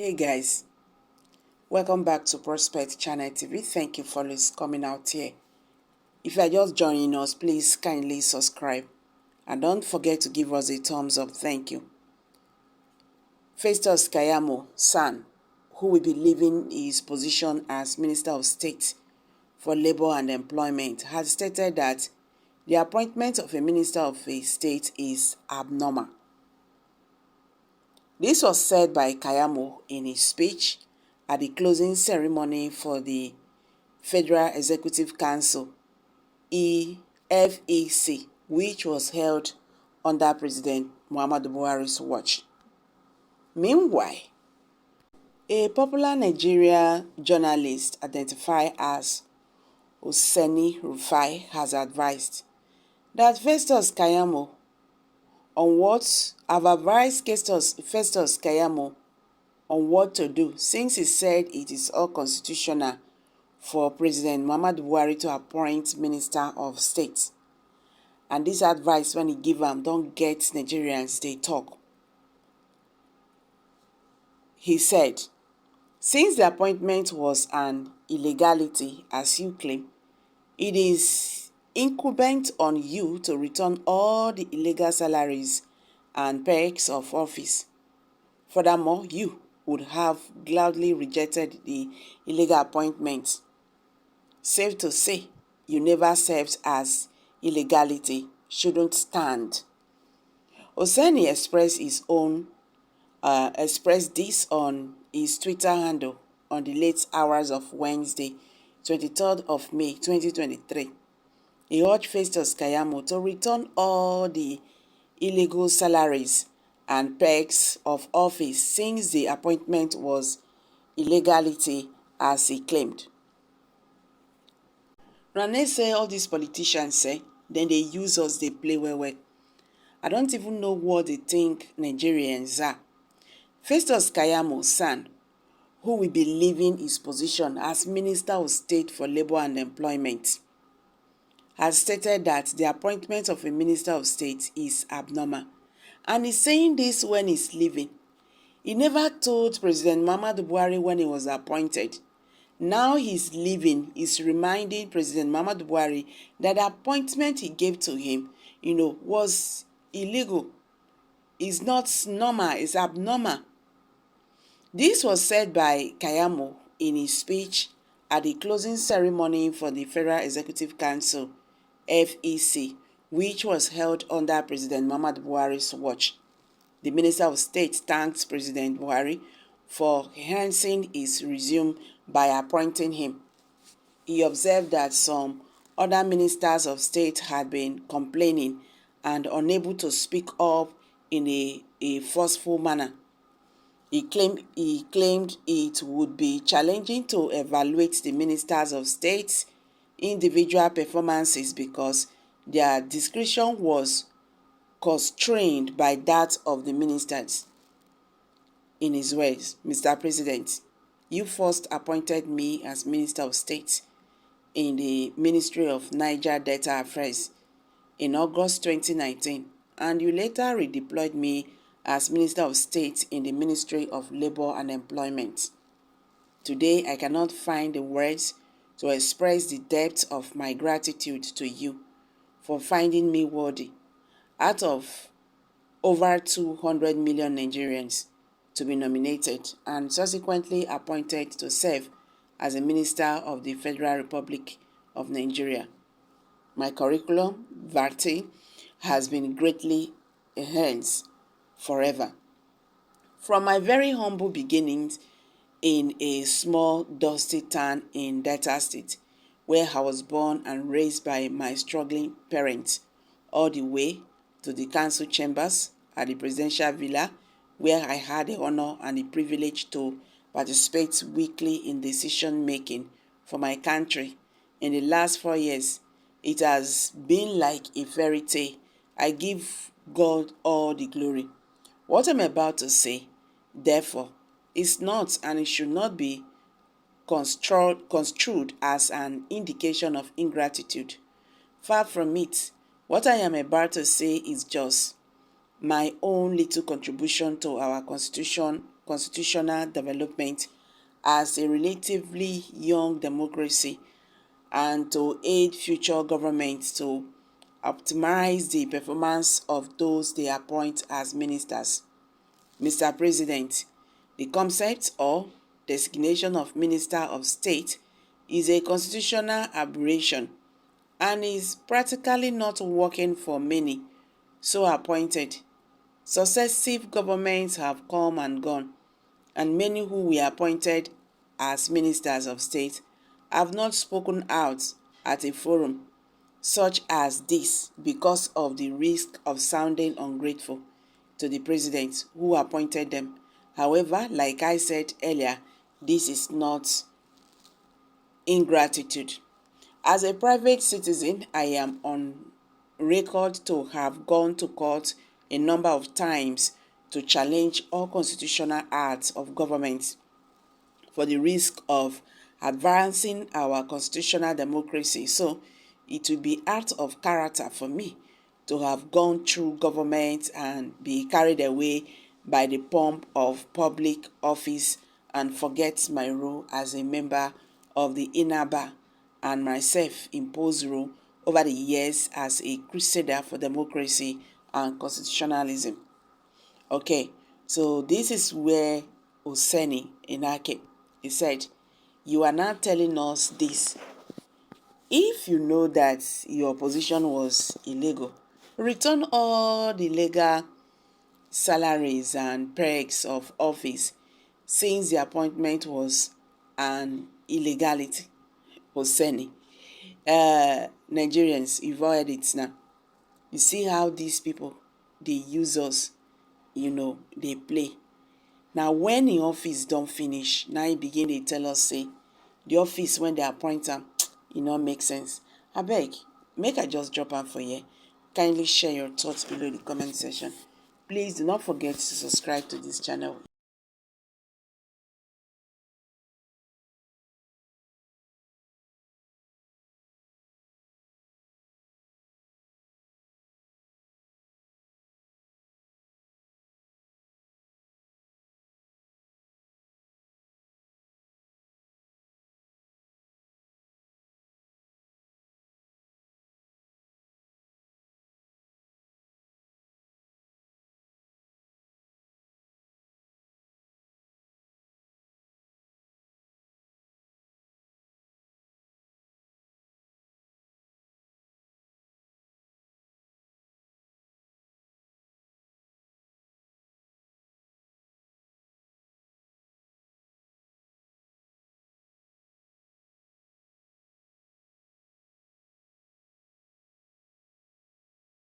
Hey guys, welcome back to Prospect Channel TV. Thank you for coming out here. If you are just joining us, please kindly subscribe and don't forget to give us a thumbs up. Thank you. Festus Keyamo San, who will be leaving his position as Minister of State for Labour and Employment, has stated that the appointment of a Minister of a State is abnormal. This was said by Keyamo in his speech at the closing ceremony for the Federal Executive Council (FEC), which was held under President Muhammadu Buhari's watch. Meanwhile, a popular Nigerian journalist identified as Oseni has advised that Festus Keyamo on what to do, since he said it is unconstitutional for President Muhammadu Buhari to appoint Minister of State. And this advice, when he give them, don't get Nigerians, they talk. He said, since the appointment was an illegality, as you claim, it is incumbent on you to return all the illegal salaries and perks of office. Furthermore, you would have gladly rejected the illegal appointment. Safe to say, you never served as illegality shouldn't stand. Oseni expressed this on his Twitter handle on the late hours of Wednesday, 23rd of May 2023. He urged Festus Keyamo to return all the illegal salaries and perks of office since the appointment was illegality, as he claimed. Rane say all these politicians say, then they use us, they play well. I don't even know what they think Nigerians are. Festus Keyamo San, who will be leaving his position as Minister of State for Labour and Employment, has stated that the appointment of a Minister of State is abnormal. And he's saying this when he's leaving. He never told President Muhammadu Buhari when he was appointed. Now he's leaving, he's reminding President Muhammadu Buhari that the appointment he gave to him, was illegal. It's not normal, it's abnormal. This was said by Keyamo in his speech at the closing ceremony for the Federal Executive Council (FEC), which was held under President Muhammadu Buhari's watch. The Minister of State thanked President Buhari for enhancing his resume by appointing him. He observed that some other ministers of state had been complaining and unable to speak up in a forceful manner. He claimed it would be challenging to evaluate the ministers of state's individual performances because their discretion was constrained by that of the ministers. In his words, Mr. President, you first appointed me as Minister of State in the Ministry of Niger Delta Affairs in August 2019, and you later redeployed me as Minister of State in the Ministry of Labour and Employment. Today, I cannot find the words to express the depth of my gratitude to you for finding me worthy, out of over 200 million Nigerians, to be nominated and subsequently appointed to serve as a Minister of the Federal Republic of Nigeria. My curriculum vitae has been greatly enhanced forever. From my very humble beginnings in a small dusty town in Delta State, where I was born and raised by my struggling parents, all the way to the council chambers at the presidential villa, where I had the honor and the privilege to participate weekly in decision-making for my country. In the last 4 years, it has been like a fairy tale. I give God all the glory. What I'm about to say, therefore, is not and it should not be construed as an indication of ingratitude. Far from it, what I am about to say is just my own little contribution to our Constitution constitutional development as a relatively young democracy and to aid future governments to optimize the performance of those they appoint as ministers. Mr. President, the concept or designation of Minister of State is a constitutional aberration and is practically not working for many so appointed. Successive governments have come and gone, and many who were appointed as ministers of state have not spoken out at a forum such as this because of the risk of sounding ungrateful to the president who appointed them. However, like I said earlier, this is not ingratitude. As a private citizen, I am on record to have gone to court a number of times to challenge all constitutional acts of government for the risk of advancing our constitutional democracy. So it will be out of character for me to have gone through government and be carried away by the pomp of public office and forget my role as a member of the INABA and myself imposed role over the years as a crusader for democracy and constitutionalism. Okay, so this is where Oseni Inake, he said, you are now telling us this. If you know that your position was illegal, return all the legal salaries and perks of office since the appointment was an illegality. Oseni. Nigerians, you've all heard it now. You see how these people, they use us, they play. Now, when the office don't finish, now he begin to tell us, say, the office, when they appoint them, make sense. I beg, make I just drop out for you. Kindly share your thoughts below in the comment section. Please do not forget to subscribe to this channel.